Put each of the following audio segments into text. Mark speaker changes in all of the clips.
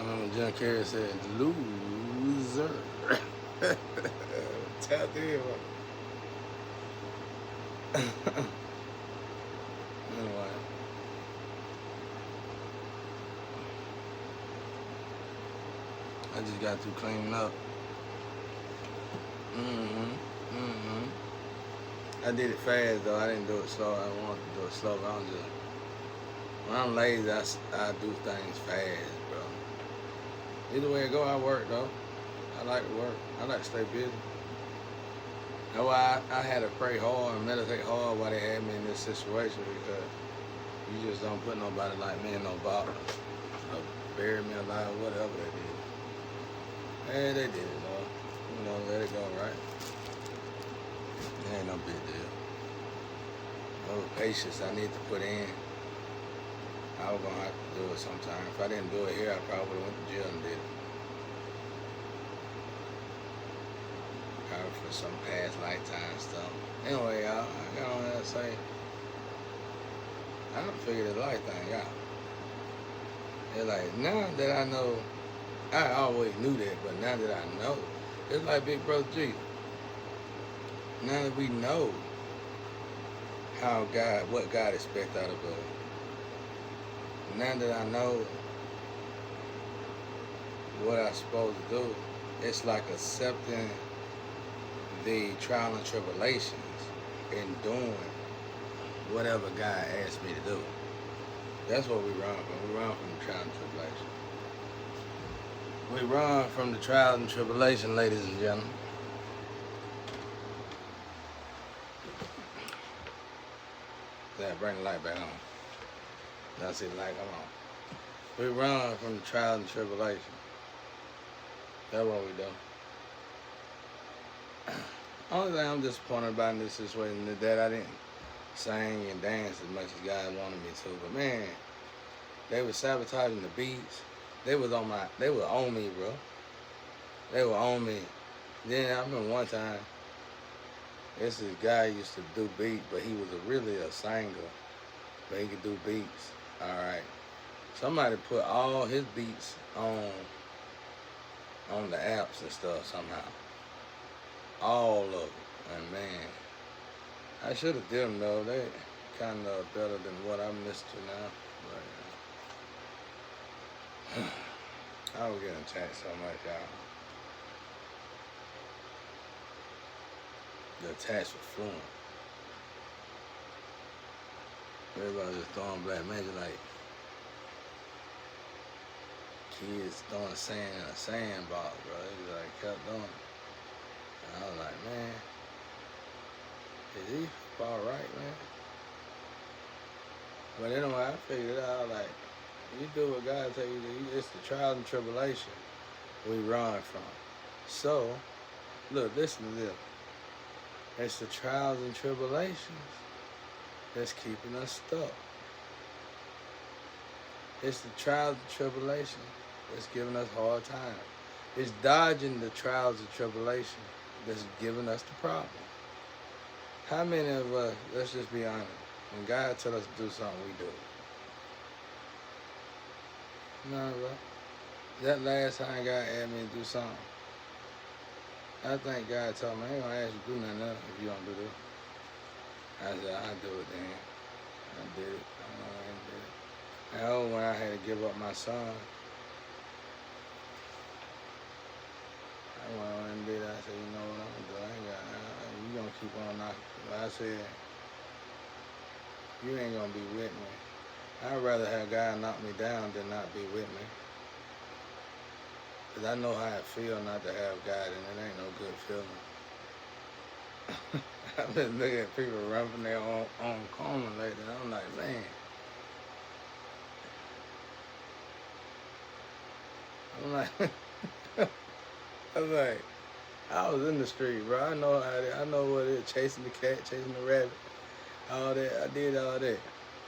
Speaker 1: remember Jim Carrey said, loser. Tell them. Anyway. I just got through cleaning up. I did it fast though. I didn't do it slow. I wanted to do it slow. But when I'm lazy, I do things fast, bro. Either way it go, I work though. I like to work. I like to stay busy. That's why I had to pray hard and meditate hard while they had me in this situation, because you just don't put nobody like me in no box or bury me alive, whatever they did. Hey, they did it though. You know, let it go, right? It ain't no big deal. No patience I need to put in. I was gonna have to do it sometime. If I didn't do it here, I probably would have went to jail and did it. Probably for some past lifetime stuff. Anyway, y'all, I got on that to say, I done figured the life thing out. It's like, now that I know, I always knew that, but now that I know, it's like Big Brother G. Now that we know what God expects out of us, now that I know what I'm supposed to do, it's like accepting the trial and tribulations and doing whatever God asked me to do. That's what we run from. We run from the trial and tribulation. We run from the trial and tribulation, ladies and gentlemen. Yeah, bring the light back on. Now see the light come on. We run from the trial and tribulation. That's what we do. Only thing I'm disappointed about in this situation is that I didn't sing and dance as much as God wanted me to. But man, they were sabotaging the beats. They were on me, bro. They were on me. Then I remember one time, this guy used to do beats, but he was really a singer, but he could do beats. All right. Somebody put all his beats on the apps and stuff somehow. All of them. And man, I should have did them though. They kind of better than what I'm listening to now. But I was getting attacked so much, y'all. The attacks were fluent. Everybody just throwing black magic like kids throwing sand in a sandbox, bro. They just like kept doing it. And I was like, man, is he all right, man? But anyway, I figured it out, like, you do what God tell you to do. It's the trials and tribulation we run from. So, look, listen to this. It's the trials and tribulations that's keeping us stuck. It's the trials and tribulations that's giving us hard times. It's dodging the trials and tribulations that's giving us the problem. How many of us, let's just be honest, when God tells us to do something, we do it? No, bro. That last time God asked me to do something, I think God told me, I ain't gonna ask you to do nothing else if you don't do this. I said, I'll do it then. I did it. I went and did it. And when I had to give up my son, I went and did it. I said, you know what I'm gonna do? I ain't got, you gonna keep on knocking. I said, you ain't gonna be with me. I'd rather have God knock me down than not be with me. Because I know how it feels not to have God, and it ain't no good feeling. I've been looking at people run from their own karma lately, and I'm like, man. I'm like, I was in the street, bro. I know what it is, chasing the cat, chasing the rabbit, all that. I did all that.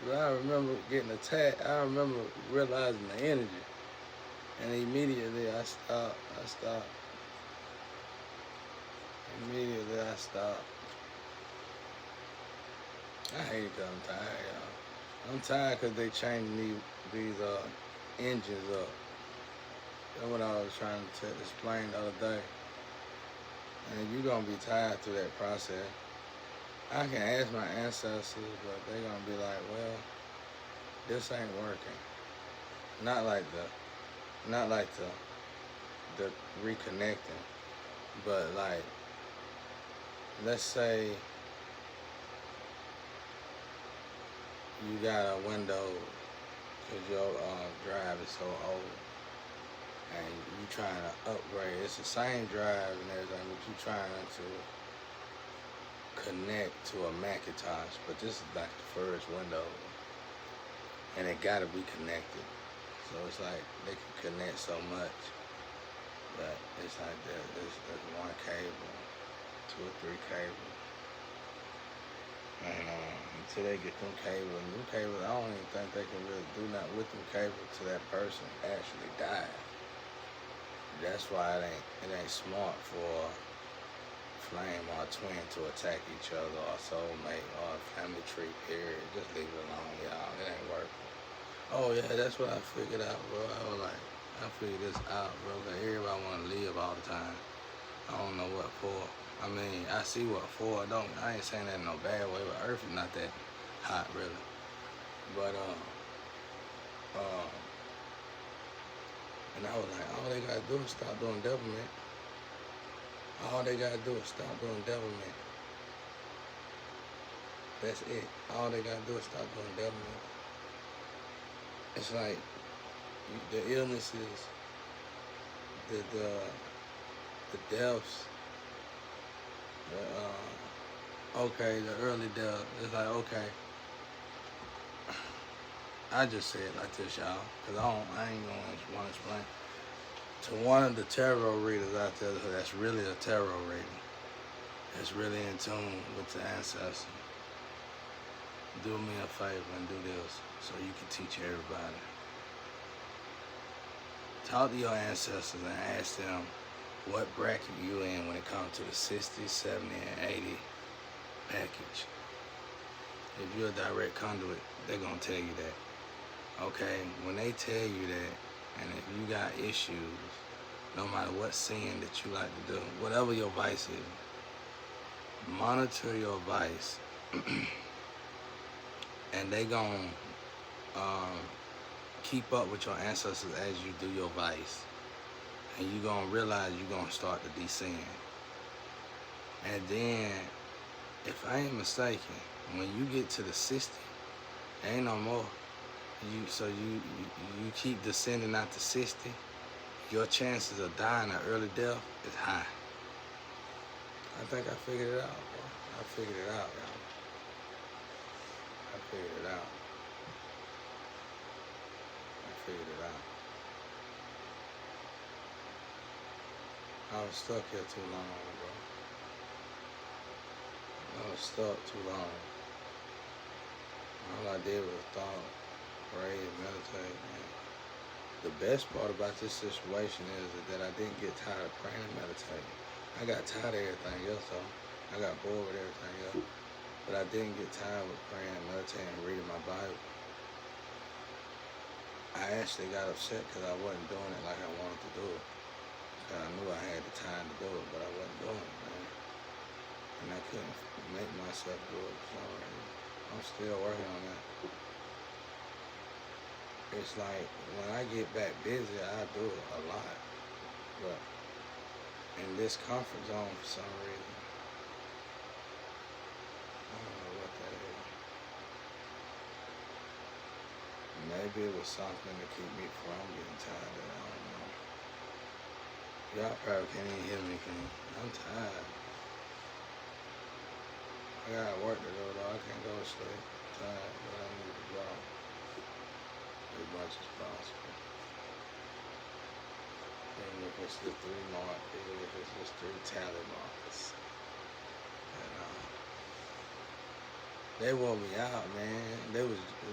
Speaker 1: But I remember getting attacked. I remember realizing the energy. And immediately I stopped. Immediately I stopped. I hate it 'cause I'm tired, y'all. I'm tired 'cause they changing these engines up. That's what I was trying to explain the other day. And you're gonna be tired through that process. I can ask my ancestors, but they're gonna be like, well, this ain't working. Not like the reconnecting, but like, let's say you got a window because your drive is so old, and you trying to upgrade. It's the same drive and everything, but you trying to connect to a Macintosh, but this is like the first window, and it gotta be connected. So it's like they can connect so much, but it's like there's one cable, two or three cables, and until they get them cables, I don't even think they can really do nothing with them cables till that person actually dies. That's why it ain't smart for flame or a twin to attack each other, or a soulmate, or a family tree, period. Just leave it alone, y'all. It ain't working. Oh yeah, that's what I figured out, bro. I was like, I figured this out, bro. Cause everybody wanna live all the time. I don't know what for. I mean, I see what for. I ain't saying that in no bad way, but Earth is not that hot, really. But and I was like, all they gotta do is stop doing devilment. All they gotta do is stop doing devilment. That's it. All they gotta do is stop doing devilment. It's like the illnesses, the deaths, the early death. It's like, okay, I just say it like this, y'all, cause I ain't gonna want to explain. To one of the tarot readers out there that's really a tarot reader, that's really in tune with the ancestors, do me a favor and do this so you can teach everybody. Talk to your ancestors and ask them what bracket you in when it comes to the 60, 70, and 80 package. If you're a direct conduit, they're gonna tell you that. Okay, when they tell you that, and if you got issues, no matter what sin that you like to do, whatever your vice is, monitor your vice, and they gonna keep up with your ancestors as you do your vice, and you gonna realize you're gonna start to descend. And then, if I ain't mistaken, when you get to the 60, ain't no more. You keep descending out to 60, your chances of dying an early death is high. I think I figured it out, bro. I figured it out, y'all. I figured it out. I figured it out. I was stuck here too long, bro. I was stuck too long. All I did was thought, pray, and meditate. And the best part about this situation is that I didn't get tired of praying and meditating. I got tired of everything else, though. I got bored with everything else. But I didn't get tired of praying and meditating and reading my Bible. I actually got upset because I wasn't doing it like I wanted to do it. Because I knew I had the time to do it, but I wasn't doing it, man. And I couldn't make myself do it. So I'm still working on that. It's like when I get back busy, I do it a lot. But in this comfort zone, for some reason, I don't know what that is. Maybe it was something to keep me from getting tired of it. I don't know. Y'all probably can't even hear me, can you? I'm tired. I got work to do, though. I can't go to sleep. I'm tired, but I need to draw as much as possible. Even if it's the 3 mark, even if it's just 3 tally marks. And they wore me out, man.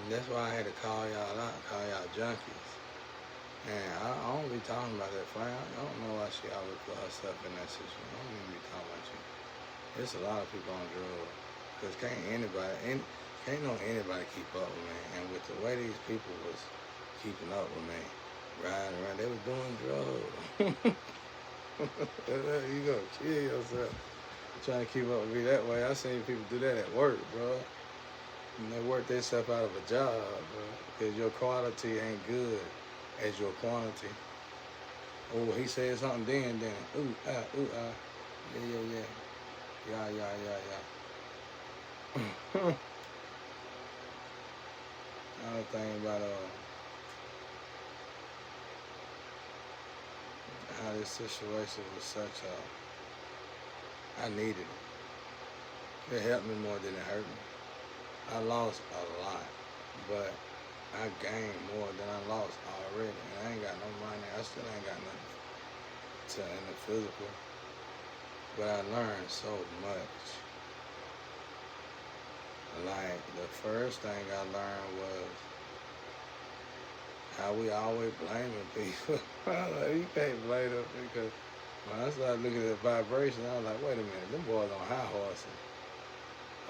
Speaker 1: That's why I had to call y'all out, call y'all junkies. And I don't be talking about that fire. I don't know why she always put herself in that situation. I don't even be talking about you. There's a lot of people on drugs. Because can't no anybody keep up with me. And with the way these people was keeping up with me, Right. They was doing drugs. You gonna kill yourself trying to keep up with me that way. I seen people do that at work, bro. And they work themselves out of a job, bro, because your quality ain't good as your quantity. Oh, he said something then. Ooh, ah, ooh, ah. Yeah. Yeah. I was thinking about how this situation was such a. I needed it. It helped me more than it hurt me. I lost a lot, but I gained more than I lost already. And I ain't got no money. I still ain't got nothing in the physical. But I learned so much. Like, the first thing I learned was how we always blaming people. Like, you can't blame them because when I started looking at the vibration, I was like, wait a minute, them boys on high horses.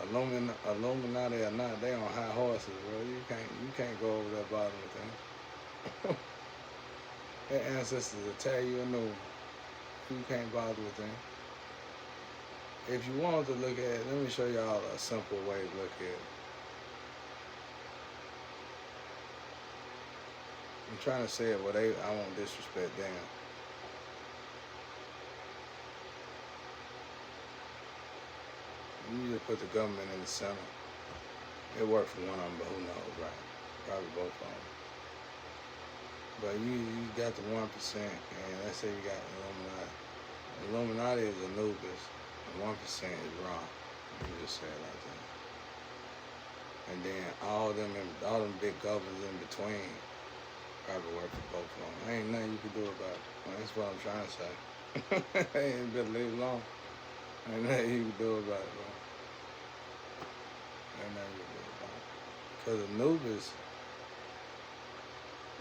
Speaker 1: Illuminati or not, they on high horses, bro. You can't go over that bottom thing. Their ancestors will tell you a new. You can't bother with them. If you want to look at it, let me show y'all a simple way to look at it. I'm trying to say it where I won't disrespect them. You just put the government in the center. It worked for one of them, but who knows, right? Probably both of them. But you got the 1%, and let's say you got Illuminati. Illuminati is Anubis, and 1% is Ra. You just say it like that. And then all them big governors in between probably work for both of them. Ain't nothing you can do about it. Well, that's what I'm trying to say. Ain't better leave it alone. Ain't nothing you can do about it, bro. Ain't nothing you can do about it. Because Anubis,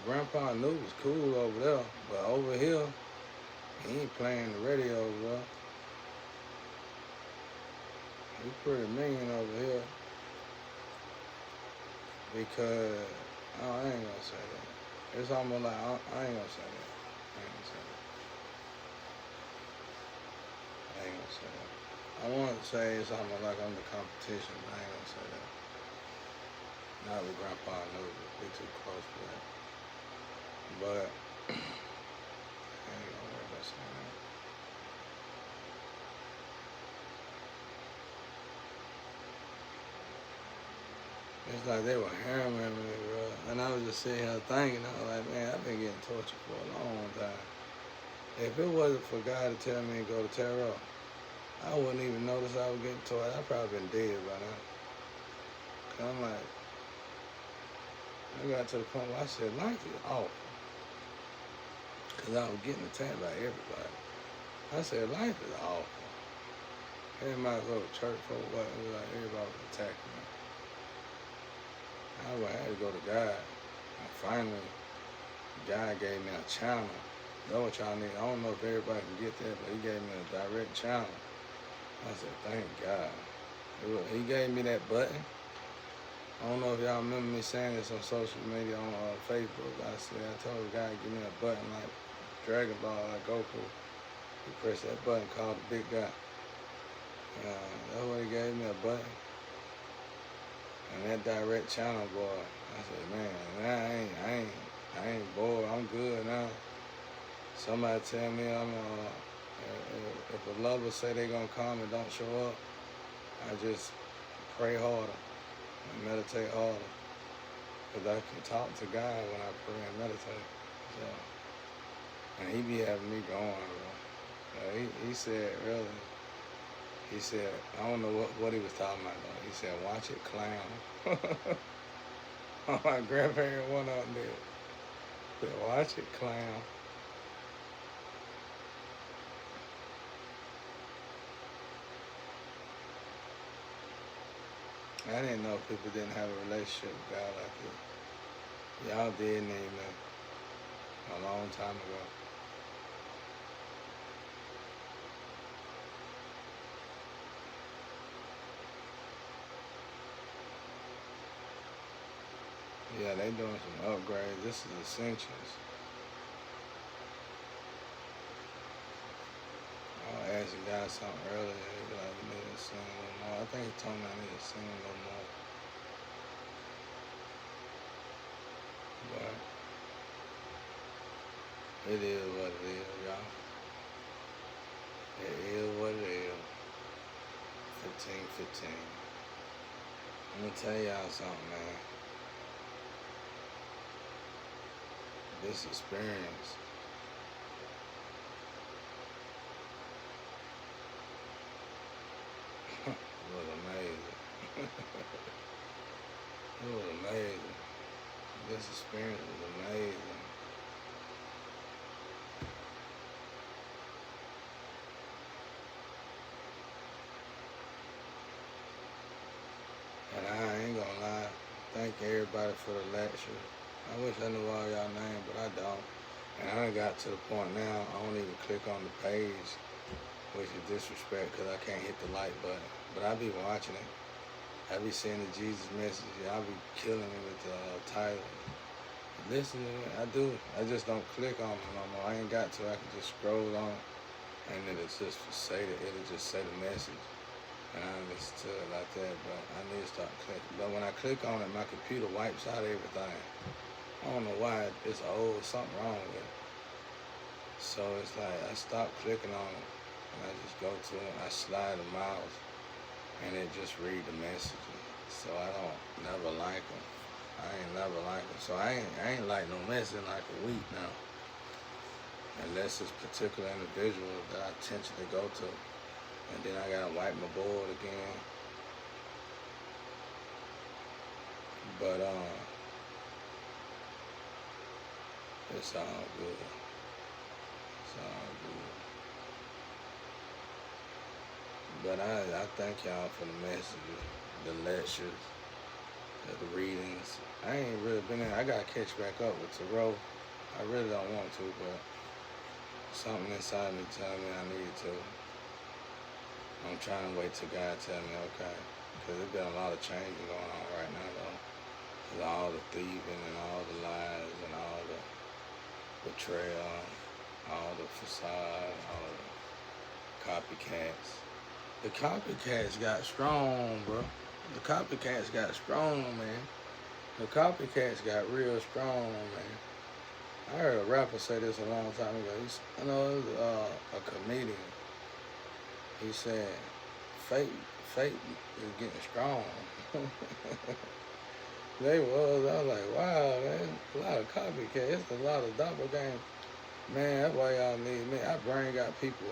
Speaker 1: Grandpa Anubis cool over there, but over here, he ain't playing the radio, bro. He pretty mean over here. Because, oh, I ain't gonna say that. It's almost like, I ain't gonna say that. I ain't gonna say that. I want to say it's almost like I'm the competition, but I ain't gonna say that. Not with Grandpa Anubis. We too close for that. But, I ain't gonna worry about saying that. It's like they were hammering me, bro. And I was just sitting here thinking, I was like, man, I've been getting tortured for a long time. If it wasn't for God to tell me to go to tarot, I wouldn't even notice I was getting tortured. I'd probably been dead by now. Cause I'm like, I got to the point where I said, life is awful. Cause I was getting attacked by everybody. I said, life is awful. Everybody go to church for what? It was like everybody was attacking me. I had to go to God. And finally, God gave me a channel. That's what y'all need. I don't know if everybody can get that, but he gave me a direct channel. I said, thank God. He gave me that button. I don't know if y'all remember me saying this on social media, on Facebook. I told God, give me a button like Dragon Ball, like Goku. He pressed that button called the Big Guy. That's what he gave me, a button. And that direct channel, boy, I said, man, I ain't bored. I'm good now. Somebody tell me if a lover say they gonna come and don't show up, I just pray harder and meditate harder. Because I can talk to God when I pray and meditate. So, and he be having me going, bro. He said earlier, he said, I don't know what he was talking about though. He said, watch it clown. My grandparent went out there. Said, watch it clown. I didn't know people didn't have a relationship with God like this. Y'all did need me a long time ago. Yeah, they doing some upgrades. This is Ascensions. y'all something earlier. He was like, you need to sing a little more. I think he told me I need to sing a little more. But it is what it is, y'all. It is what it is. 15:15. I'm gonna tell y'all something, man. This experience was amazing. It was amazing. This experience was amazing. And I ain't gonna lie, thank everybody for the lecture. I wish I knew all y'all names, but I don't. And I done got to the point now, I don't even click on the page, which is disrespect because I can't hit the like button. But I be watching it. I be seeing the Jesus message. I be killing it with the title. Listening to it, I do. I just don't click on it no more. I ain't got to. I can just scroll on, and it'll just say the message, and I listen to it like that. But I need to start clicking. But when I click on it, my computer wipes out everything. I don't know why. It's old. Something wrong with it. So it's like I stop clicking on it, and I just go to it. I slide the mouse, and it just read the messages. So I don't never like them. I ain't never like them. So I ain't like no message in like a week now. Unless it's particular individuals that I intentionally go to. And then I gotta wipe my board again. But it's all good. It's all good. But I thank y'all for the messages, the lectures, the readings. I ain't really been in. I gotta catch back up with Tarot. I really don't want to, but something inside me telling me I need to. I'm trying to wait till God tell me, okay. Because there's been a lot of changes going on right now, though. With all the thieving and all the lies and all the betrayal, all the facade, all the copycats. The copycats got strong, bro. The copycats got strong, man. The copycats got real strong, man. I heard a rapper say this a long time ago. I know it was a comedian. He said, fate is getting strong. They was. I was like, wow, man. A lot of copycats. It's a lot of doppelgangers. Man, that's why y'all need me. I bring out people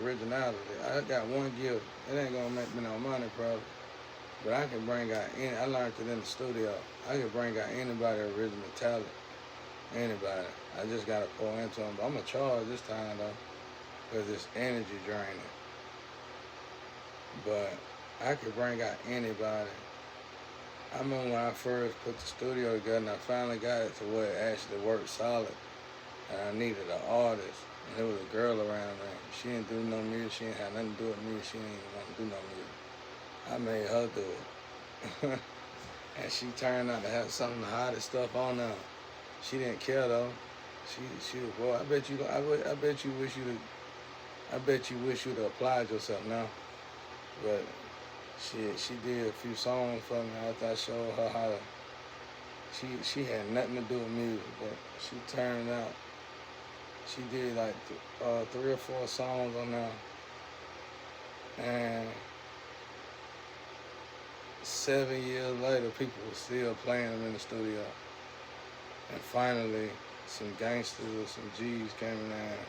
Speaker 1: originality. I got one gift. It ain't gonna make me no money, probably. But I can bring out any. I learned it in the studio. I can bring out anybody original talent. Anybody. I just gotta pour into them. But I'm gonna charge this time though, because it's energy draining. But I could bring out anybody. I remember when I first put the studio together and I finally got it to where it actually worked solid. And I needed an artist. And there was a girl around there. She didn't do no music. She didn't have nothing to do with music. She didn't even want to do no music. I made her do it. And she turned out to have some of the hottest stuff on there. She didn't care though. She was, boy, I bet you wish you'd have applied yourself now. But she did a few songs for me after I showed her how to. She had nothing to do with music, but she turned out. She did like 3 or 4 songs on there, and 7 years later, people were still playing them in the studio. And finally, some gangsters or some G's came in there and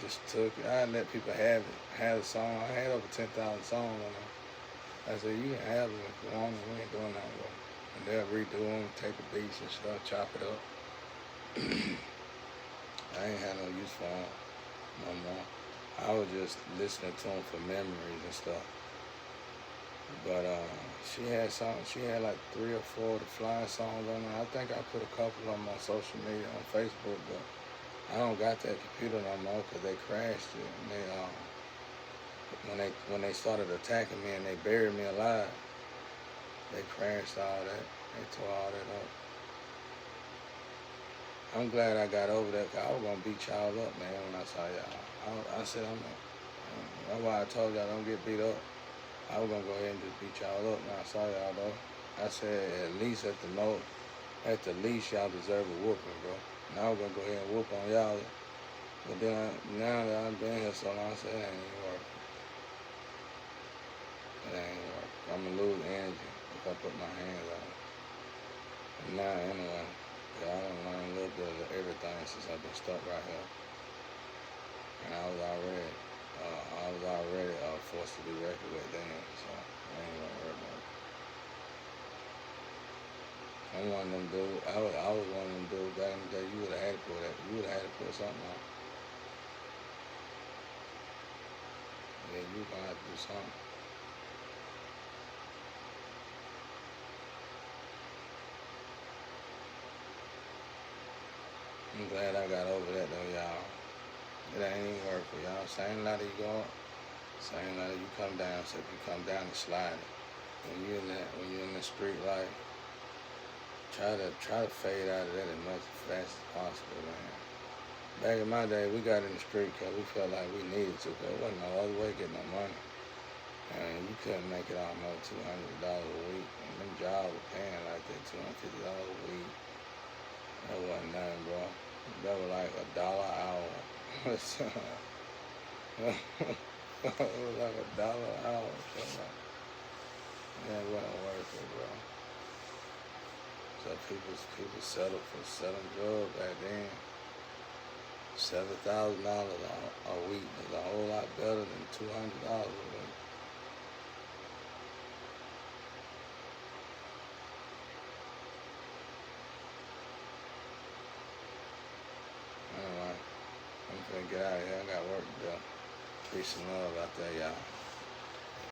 Speaker 1: just took it. I let people have it. I had a song. I had over 10,000 songs on there. I said, you can have them if you want them. We ain't doing nothing with them. And they'll redo them, take the beats and stuff, chop it up. I ain't had no use for them no more. I was just listening to them for memories and stuff. But she had like 3 or 4 of the fly songs on there. I think I put a couple of them on social media, on Facebook, but I don't got that computer no more because they crashed it. And when they started attacking me and they buried me alive, they crashed all that. They tore all that up. I'm glad I got over that because I was gonna beat y'all up, man. When I saw y'all, I said That's why I told y'all don't get beat up. I was gonna go ahead and just beat y'all up when I saw y'all though. I said at least at the least y'all deserve a whooping, bro. Now I'm gonna go ahead and whoop on y'all. But then now that I've been here so long, I said it ain't even work. It ain't work. I'm gonna lose energy if I put my hands on it. And now anyway, yeah, I done learned a little bit of everything since I've been stuck right here. And I was already forced to be reckoned with then, so I ain't gonna work no. I'm one of them dudes. I was one of them dudes back in the day. You would have had to put that. You would have had to put something on. Yeah, you gonna have to do something. I'm glad I got over that though, y'all. It ain't even work for y'all. Same ladder you go up, same ladder you come down. So if you come down and slide it, when you're in the street light, try to fade out of that as much as fast as possible, man. Back in my day, we got in the street because we felt like we needed to, but it wasn't no other way to get no money. And you couldn't make it almost $200 a week. And them jobs were paying like that, $250 a week. That wasn't nothing, bro. That was like $1 an hour. It was like $1 an hour. So like, yeah, it wasn't worth it, bro. So people settled for selling drugs back then. $7,000 a week is a whole lot better than $200 a week. Anyway, I'm finna get out of here. I got work to do. Peace and love out there, y'all.